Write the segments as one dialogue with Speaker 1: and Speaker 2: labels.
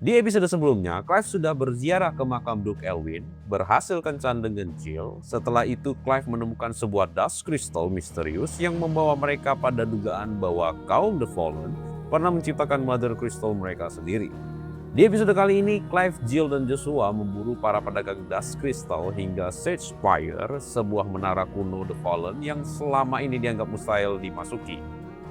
Speaker 1: Di episode sebelumnya, Clive sudah berziarah ke makam Duke Elwin, berhasil kencan dengan Jill. Setelah itu, Clive menemukan sebuah Dusk Crystal misterius yang membawa mereka pada dugaan bahwa kaum The Fallen pernah menciptakan Mothercrystal mereka sendiri. Di episode kali ini, Clive, Jill, dan Joshua memburu para pedagang Dusk Crystal hingga Spire, sebuah menara kuno The Fallen yang selama ini dianggap mustahil dimasuki.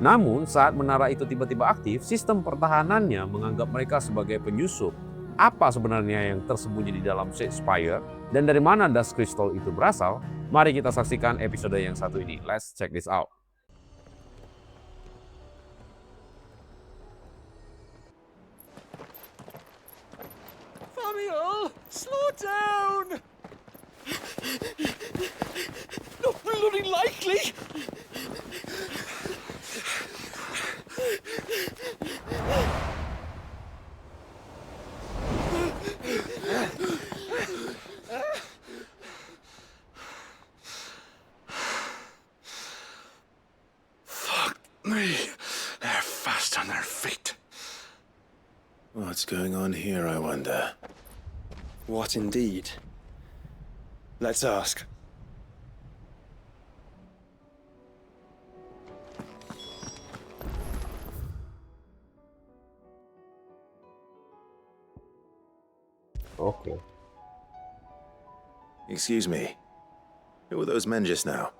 Speaker 1: Namun, saat menara itu tiba-tiba aktif, sistem pertahanannya menganggap mereka sebagai penyusup. Apa sebenarnya yang tersembunyi di dalam Spire dan dari mana Dusk Crystal itu berasal? Mari kita saksikan episode yang satu ini. Let's check this out.
Speaker 2: Famiel, slow down! Not bloody likely!
Speaker 3: Fuck me. They're fast on their feet.
Speaker 4: What's going on here, I wonder?
Speaker 5: What indeed? Let's ask.
Speaker 1: Okay.
Speaker 4: Excuse me. Who were those men just now?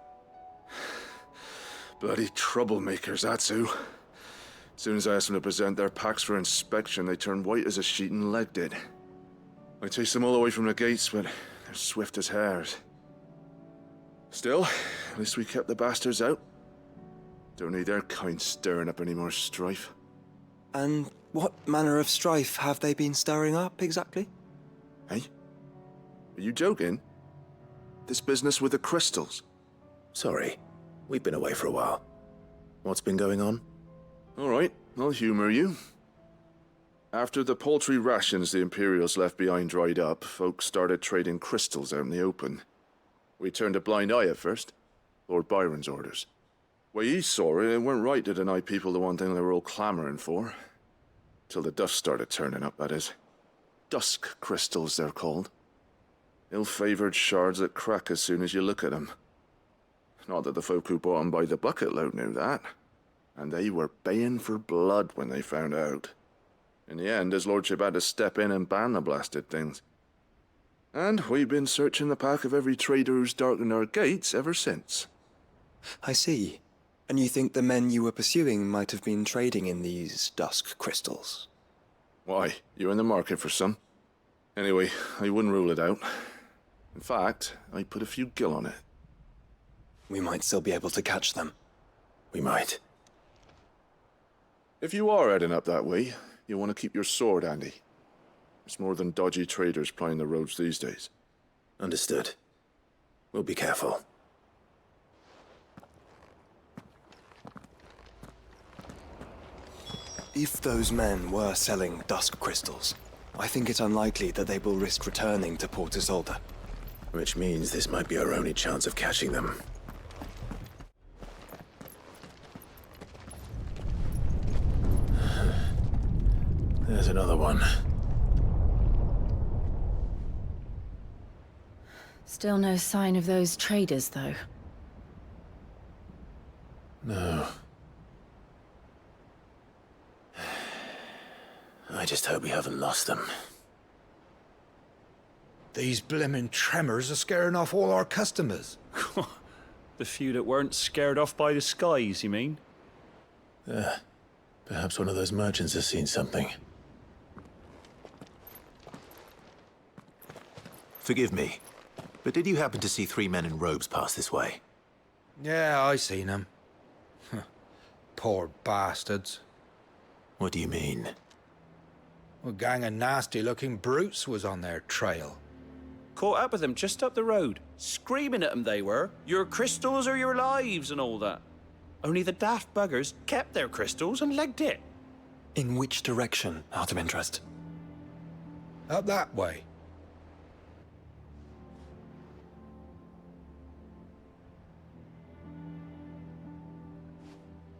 Speaker 3: Bloody troublemakers, that's who. As soon as I asked them to present their packs for inspection, they turned white as a sheet and legged it. I chased them all away from the gates, but they're swift as hares. Still, at least we kept the bastards out. Don't need their kind stirring up any more strife.
Speaker 5: And what manner of strife have they been stirring up, exactly?
Speaker 3: Hey? Are you joking? This business with the crystals?
Speaker 4: Sorry, we've been away for a while. What's been going on?
Speaker 3: All right, I'll humor you. After the paltry rations the Imperials left behind dried up, folks started trading crystals out in the open. We turned a blind eye at first. Lord Byron's orders. Way he saw it, it weren't right to deny people the one thing they were all clamoring for. Till the dust started turning up, that is. Dusk Crystals, they're called. Ill-favored shards that crack as soon as you look at them. Not that the folk who bought them by the bucket load knew that. And they were baying for blood when they found out. In the end, his lordship had to step in and ban the blasted things. And we've been searching the pack of every trader who's darkened our gates ever since.
Speaker 5: I see. And you think the men you were pursuing might have been trading in these Dusk Crystals?
Speaker 3: Why, you in the market for some? Anyway, I wouldn't rule it out. In fact, I'd put a few gil on it.
Speaker 5: We might still be able to catch them.
Speaker 4: We might.
Speaker 3: If you are heading up that way, you'll want to keep your sword handy. It's more than dodgy traders plying the roads these days.
Speaker 4: Understood. We'll be careful.
Speaker 5: If those men were selling Dusk Crystals, I think it unlikely that they will risk returning to Port Isolde.
Speaker 4: Which means this might be our only chance of catching them. There's another one.
Speaker 6: Still no sign of those traders, though.
Speaker 4: No. I just hope we haven't lost them.
Speaker 7: These blimmin' tremors are scaring off all our customers.
Speaker 2: The few that weren't scared off by the skies, you mean?
Speaker 4: Perhaps one of those merchants has seen something. Forgive me, but did you happen to see 3 men in robes pass this way?
Speaker 7: Yeah, I seen them. Poor bastards.
Speaker 4: What do you mean?
Speaker 7: A gang of nasty-looking brutes was on their trail.
Speaker 2: Caught up with them just up the road. Screaming at them they were. Your crystals are your lives and all that. Only the daft buggers kept their crystals and legged it.
Speaker 5: In which direction, out of interest?
Speaker 7: Up that way.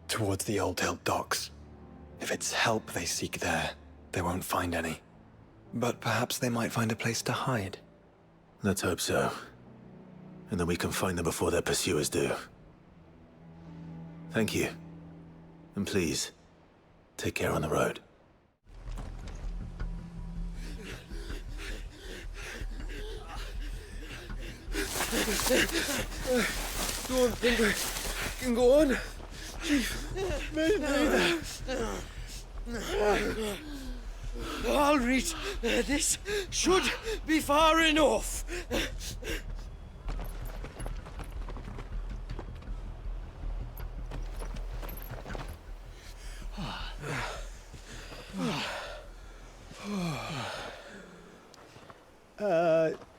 Speaker 5: Towards the Old Hill docks. If it's help they seek there, they won't find any. But perhaps they might find a place to hide.
Speaker 4: Let's hope so. And then we can find them before their pursuers do. Thank you. And please, take care on the road.
Speaker 8: Don't think we can go on. Chief, neither. I'll reach. This should be far enough.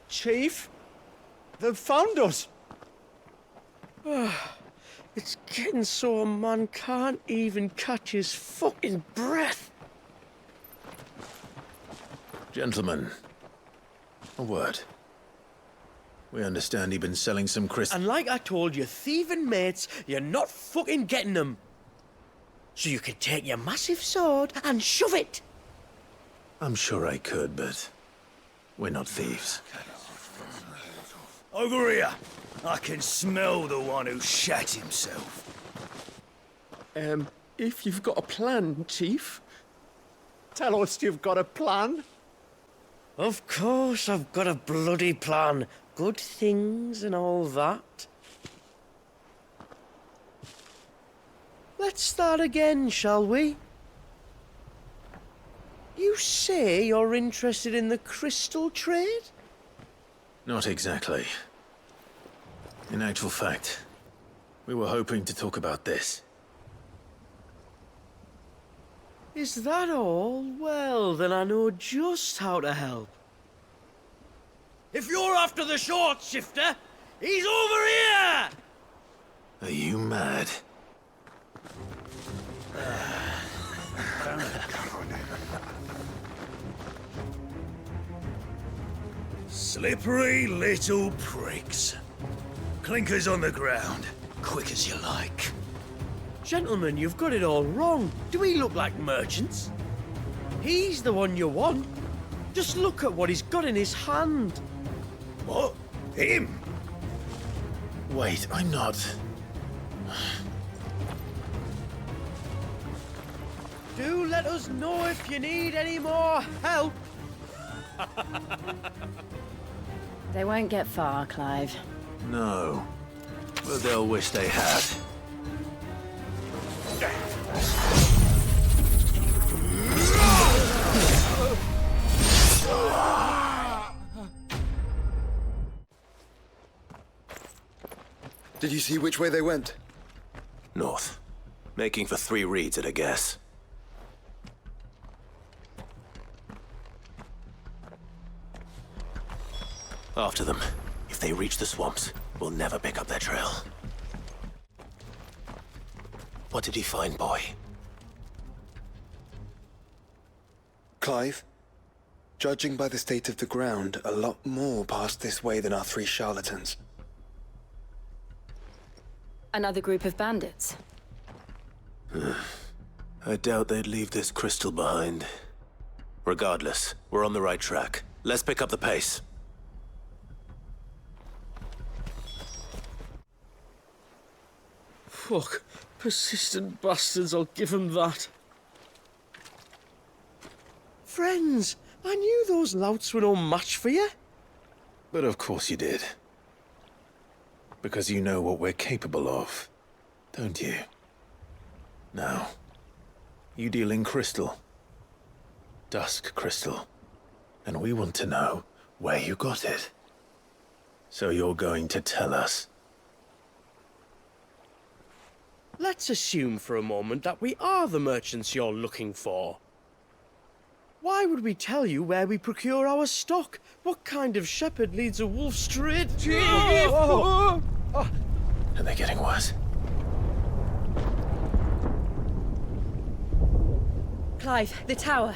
Speaker 8: Chief? They've found us. It's getting so a man can't even catch his fucking breath.
Speaker 4: Gentlemen, a word. We understand you've been selling some crystals.
Speaker 8: And like I told your thieving mates, you're not fucking getting them. So you can take your massive sword and shove it.
Speaker 4: I'm sure I could, but we're not thieves.
Speaker 8: Over here. I can smell the one who shat himself. If you've got a plan, Chief, tell us you've got a plan. Of course I've got a bloody plan. Good things and all that. Let's start again, shall we? You say you're interested in the crystal trade?
Speaker 4: Not exactly. In actual fact, we were hoping to talk about this.
Speaker 8: Is that all? Well, then I know just how to help. If you're after the short shifter, he's over here!
Speaker 4: Are you mad?
Speaker 8: Slippery little pricks. Clinkers on the ground, quick as you like. Gentlemen, you've got it all wrong. Do we look like merchants? He's the one you want. Just look at what he's got in his hand. What? Him?
Speaker 4: Wait, I'm not.
Speaker 8: Do let us know if you need any more help.
Speaker 6: They won't get far, Clive.
Speaker 4: No. But they'll wish they had.
Speaker 5: Did you see which way they went?
Speaker 4: North. Making for 3 reads at a guess. After them. If they reach the swamps, we'll never pick up their trail. What did he find, boy?
Speaker 5: Clive? Judging by the state of the ground, a lot more passed this way than our 3 charlatans.
Speaker 6: Another group of bandits.
Speaker 4: I doubt they'd leave this crystal behind. Regardless, we're on the right track. Let's pick up the pace.
Speaker 8: Fuck. Persistent bastards, I'll give them that. Friends, I knew those louts were no match for you.
Speaker 4: But of course you did. Because you know what we're capable of, don't you? Now, you deal in crystal. Dusk Crystal. And we want to know where you got it. So you're going to tell us.
Speaker 8: Let's assume for a moment that we are the merchants you're looking for. Why would we tell you where we procure our stock? What kind of shepherd leads a wolf straight?
Speaker 4: And they're getting worse.
Speaker 6: Clive, the tower.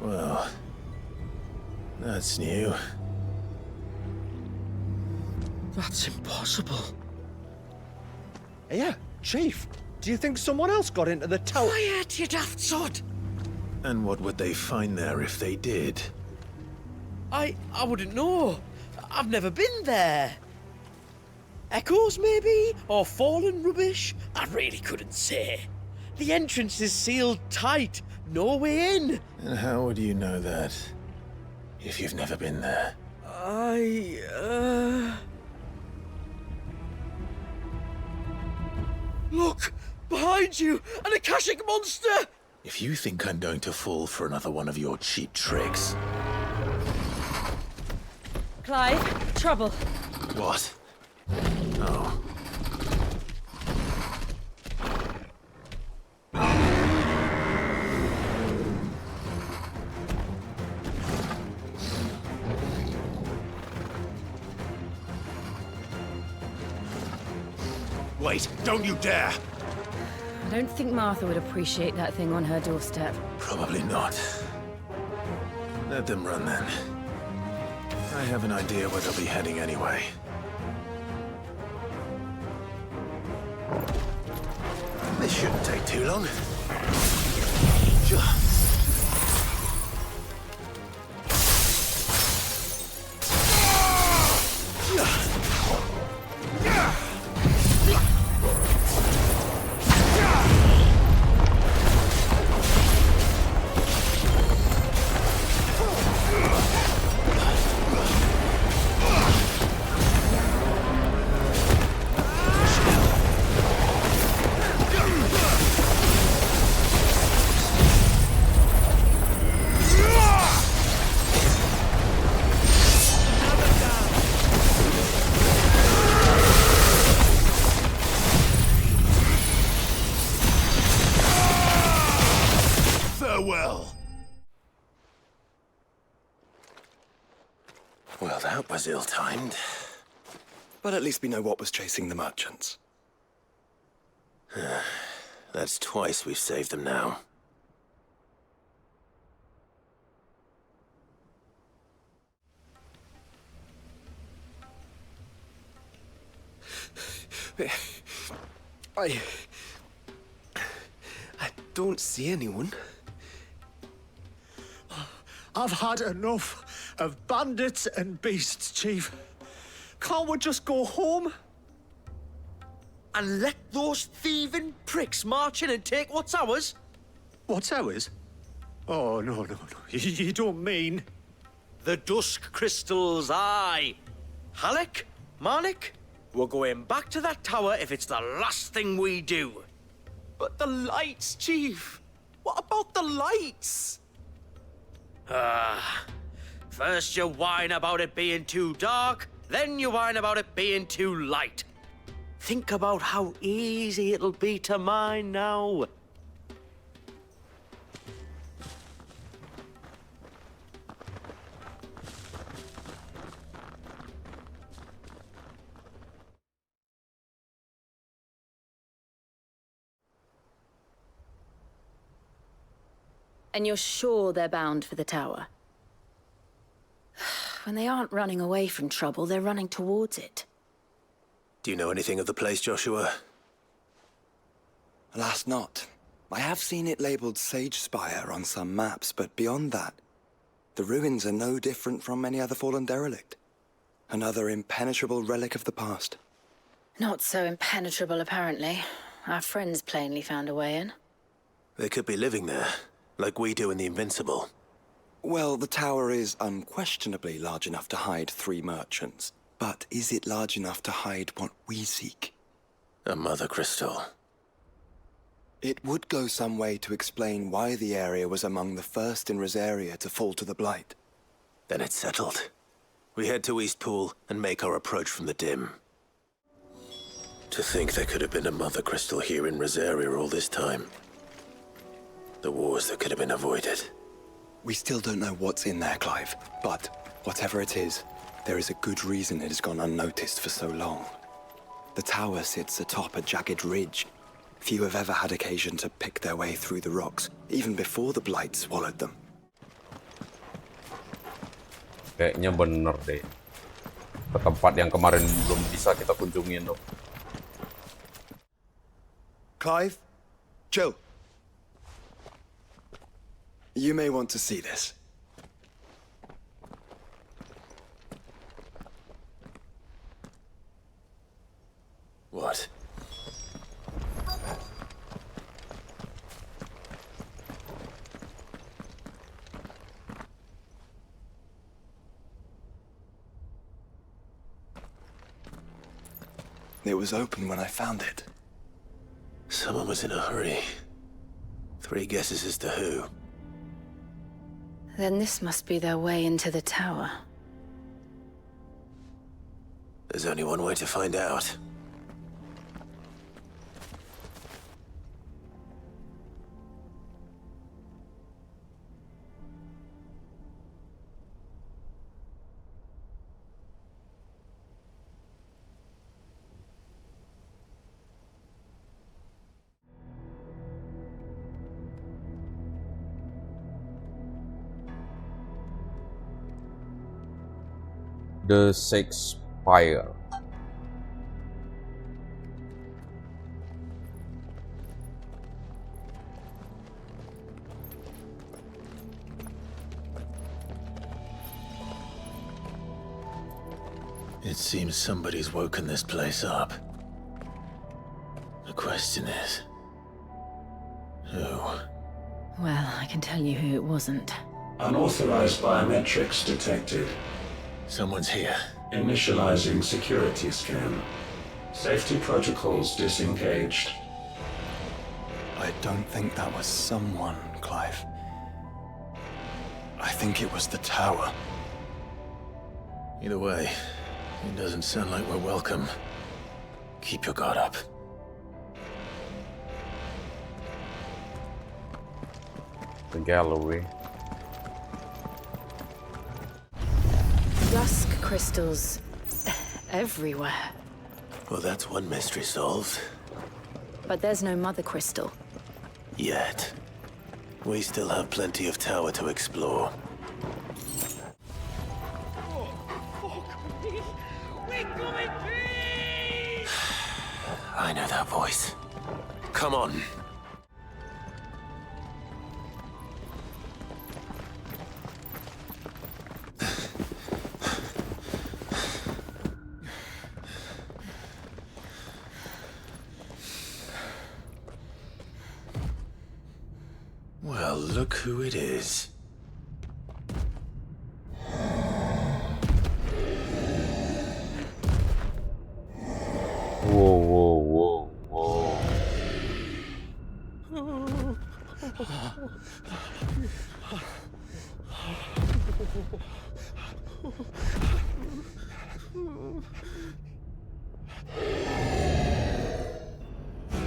Speaker 4: Well, that's new.
Speaker 8: That's impossible. Yeah, Chief. Do you think someone else got into the tower?
Speaker 9: Quiet, you daft sod!
Speaker 4: And what would they find there if they did?
Speaker 8: I wouldn't know. I've never been there. Echoes, maybe? Or fallen rubbish? I really couldn't say. The entrance is sealed tight. No way in.
Speaker 4: And how would you know that? If you've never been there?
Speaker 8: Look! Behind you! An Akashic monster!
Speaker 4: If you think I'm going to fall for another one of your cheap tricks...
Speaker 6: Clive, trouble.
Speaker 4: What? Oh.
Speaker 8: Wait, don't you dare!
Speaker 6: I don't think Martha would appreciate that thing on her doorstep.
Speaker 4: Probably not. Let them run then. I have an idea where they'll be heading anyway. This shouldn't take too long. Well, that was ill-timed.
Speaker 5: But at least we know what was chasing the merchants.
Speaker 4: That's twice we've saved them now.
Speaker 5: I don't see anyone.
Speaker 8: I've had enough of bandits and beasts, Chief. Can't we just go home? And let those thieving pricks march in and take what's ours? What's ours? Oh, no. You don't mean... The Dusk Crystals, aye. Halleck? Marnik? We're going back to that tower if it's the last thing we do. But the lights, Chief. What about the lights? First you whine about it being too dark, then you whine about it being too light. Think about how easy it'll be to mine now.
Speaker 6: And you're sure they're bound for the tower? When they aren't running away from trouble, they're running towards it.
Speaker 4: Do you know anything of the place, Joshua?
Speaker 5: Alas, not. I have seen it labeled Sage Spire on some maps, but beyond that, the ruins are no different from any other fallen derelict. Another impenetrable relic of the past.
Speaker 6: Not so impenetrable, apparently. Our friends plainly found a way in.
Speaker 4: They could be living there, like we do in the Invincible.
Speaker 5: Well, the tower is unquestionably large enough to hide 3 merchants. But is it large enough to hide what we seek?
Speaker 4: A Mothercrystal.
Speaker 5: It would go some way to explain why the area was among the first in Rosaria to fall to the Blight.
Speaker 4: Then it's settled. We head to Eastpool and make our approach from the dim. To think there could have been a Mothercrystal here in Rosaria all this time. The wars that could have been avoided.
Speaker 5: We still don't know what's in there, Clive. But whatever it is, there is a good reason it has gone unnoticed for so long. The tower sits atop a jagged ridge. Few have ever had occasion to pick their way through the rocks, even before the Blight swallowed them.
Speaker 1: Kayaknya bener deh. Ke tempat yang kemarin belum bisa kita kunjungin tuh.
Speaker 5: Clive? Jill. You may want to see this.
Speaker 4: What?
Speaker 5: It was open when I found it.
Speaker 4: Someone was in a hurry. 3 guesses as to who.
Speaker 6: Then this must be their way into the tower.
Speaker 4: There's only one way to find out.
Speaker 1: The Spire.
Speaker 4: It seems somebody's woken this place up. The question is, who?
Speaker 6: Well, I can tell you who it wasn't.
Speaker 9: Unauthorized biometrics detected.
Speaker 4: Someone's here.
Speaker 9: Initializing security scan. Safety protocols disengaged.
Speaker 5: I don't think that was someone, Clive. I think it was the tower.
Speaker 4: Either way, it doesn't sound like we're welcome. Keep your guard up.
Speaker 1: The gallery.
Speaker 6: Dusk crystals everywhere.
Speaker 4: Well, that's one mystery solved.
Speaker 6: But there's no Mother Crystal.
Speaker 4: Yet. We still have plenty of tower to explore. I know that voice. Come on. Well, look who it is.
Speaker 1: Whoa, whoa, whoa, whoa.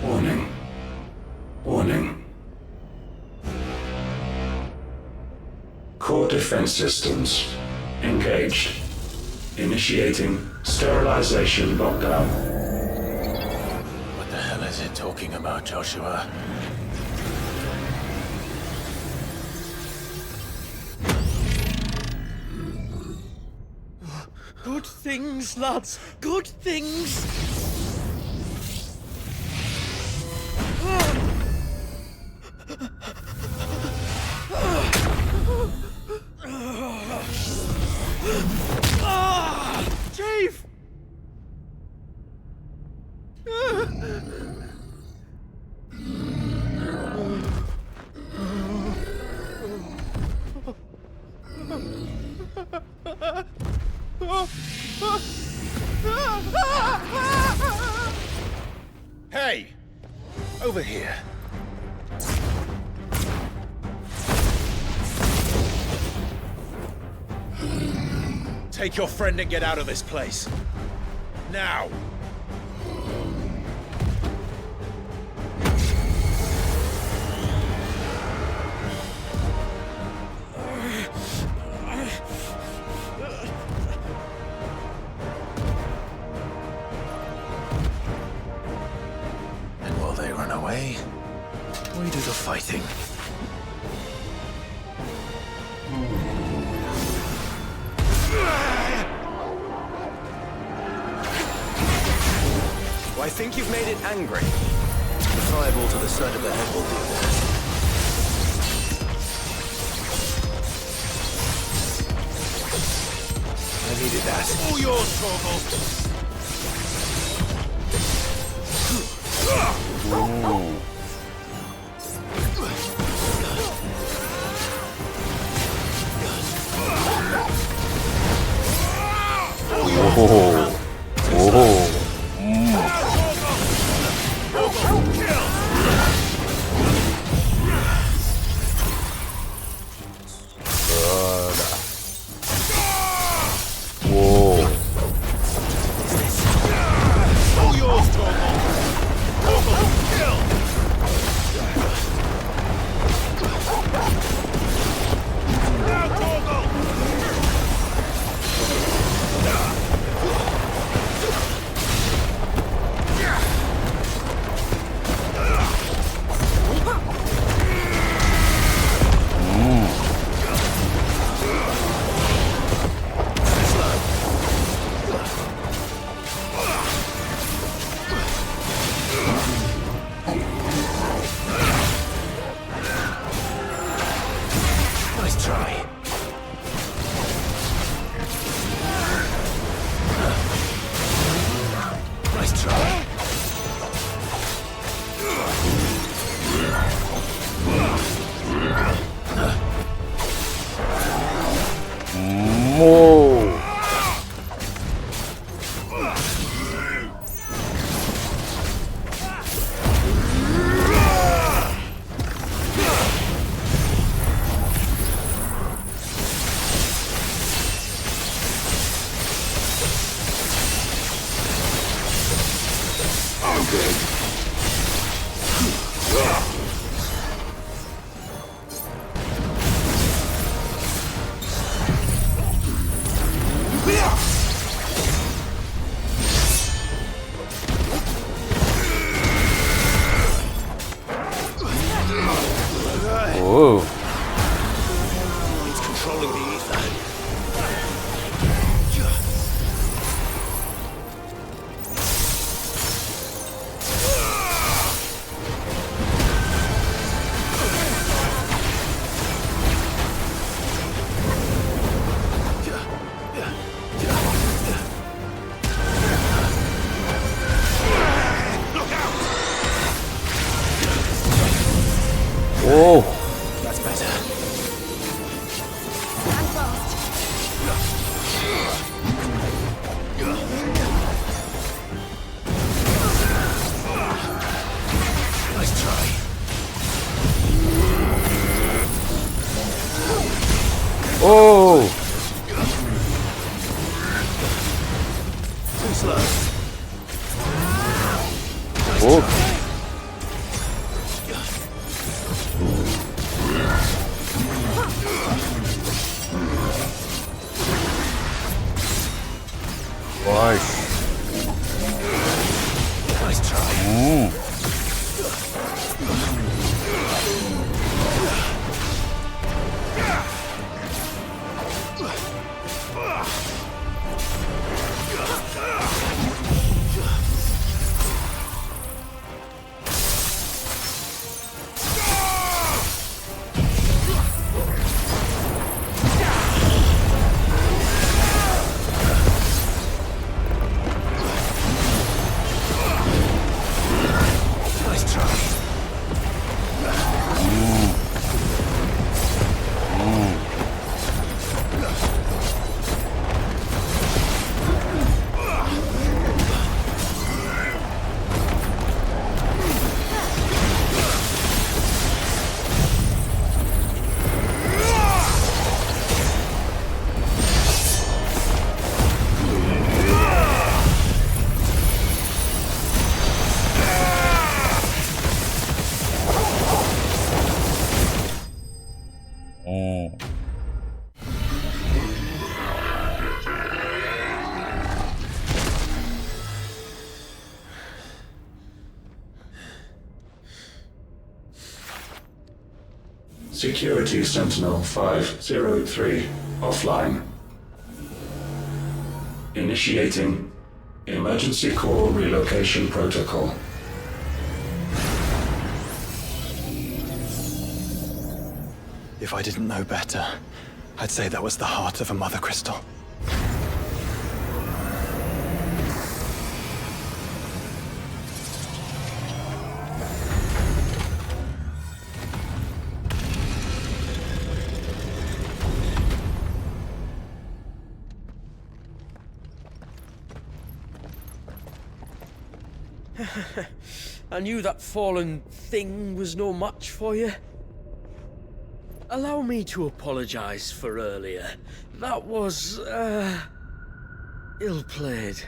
Speaker 9: Warning. Warning. Core defense systems engaged. Initiating sterilization lockdown.
Speaker 4: What the hell is it talking about, Joshua?
Speaker 8: Good things, lads. Good things. Chief!
Speaker 4: Hey! Over here. Take your friend and get out of this place. Now! And while they run away, we do the fighting.
Speaker 5: I think you've made it angry.
Speaker 8: The fireball to the side of the head will do that.
Speaker 4: I needed that.
Speaker 8: All yours, Torgal!
Speaker 9: Security Sentinel 503 offline. Initiating Emergency Core Relocation Protocol.
Speaker 5: If I didn't know better, I'd say that was the heart of a Mothercrystal.
Speaker 8: I knew that fallen thing was no match for you. Allow me to apologize for earlier. That was, ill-played.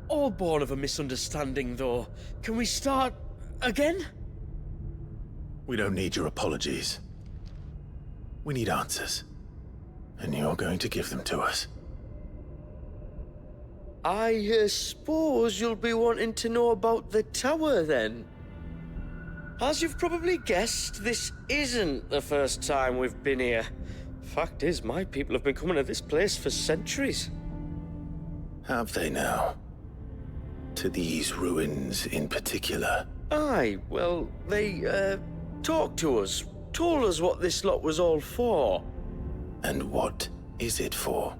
Speaker 8: All born of a misunderstanding, though. Can we start again?
Speaker 4: We don't need your apologies. We need answers. And you're going to give them to us.
Speaker 8: I suppose you'll be wanting to know about the tower, then. As you've probably guessed, this isn't the first time we've been here. Fact is, my people have been coming to this place for centuries.
Speaker 4: Have they now? To these ruins in particular?
Speaker 8: Aye, well, they, talked to us, told us what this lot was all for.
Speaker 4: And what is it for?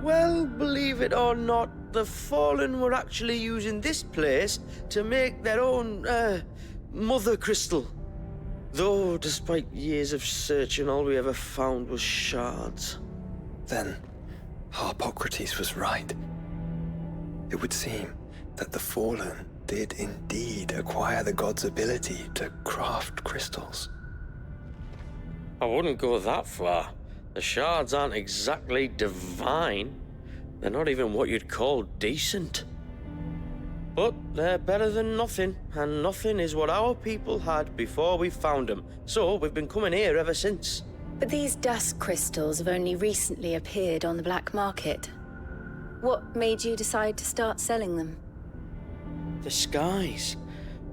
Speaker 8: Well, believe it or not, the Fallen were actually using this place to make their own, Mothercrystal. Though, despite years of searching, all we ever found was shards.
Speaker 5: Then, Harpocrates was right. It would seem that the Fallen did indeed acquire the god's ability to craft crystals.
Speaker 8: I wouldn't go that far. The shards aren't exactly divine. They're not even what you'd call decent. But they're better than nothing, and nothing is what our people had before we found them. So we've been coming here ever since.
Speaker 6: But these Dusk Crystals have only recently appeared on the black market. What made you decide to start selling them?
Speaker 8: The skies.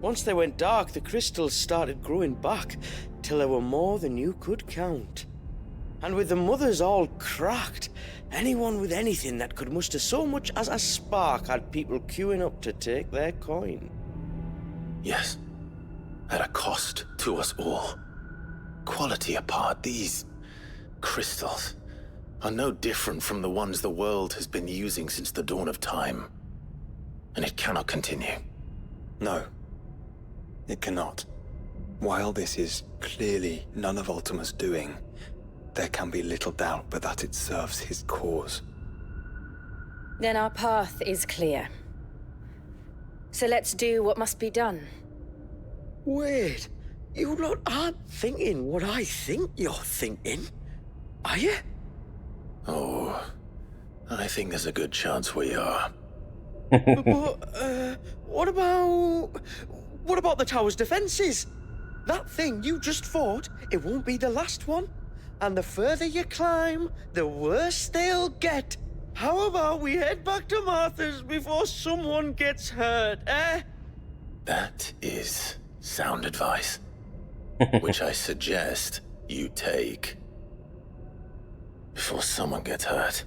Speaker 8: Once they went dark, the crystals started growing back, till there were more than you could count. And with the mothers all cracked, anyone with anything that could muster so much as a spark had people queuing up to take their coin.
Speaker 4: Yes. At a cost to us all. Quality apart, these crystals are no different from the ones the world has been using since the dawn of time. And it cannot continue.
Speaker 5: No, it cannot. While this is clearly none of Ultima's doing, there can be little doubt but that it serves his cause.
Speaker 6: Then our path is clear. So let's do what must be done.
Speaker 8: Wait, you lot aren't thinking what I think you're thinking, are you?
Speaker 4: Oh, I think there's a good chance we are.
Speaker 8: But, what about the tower's defenses? That thing you just fought, it won't be the last one. And the further you climb, the worse they'll get. How about we head back to Martha's before someone gets hurt, eh?
Speaker 4: That is sound advice, which I suggest you take before someone gets hurt.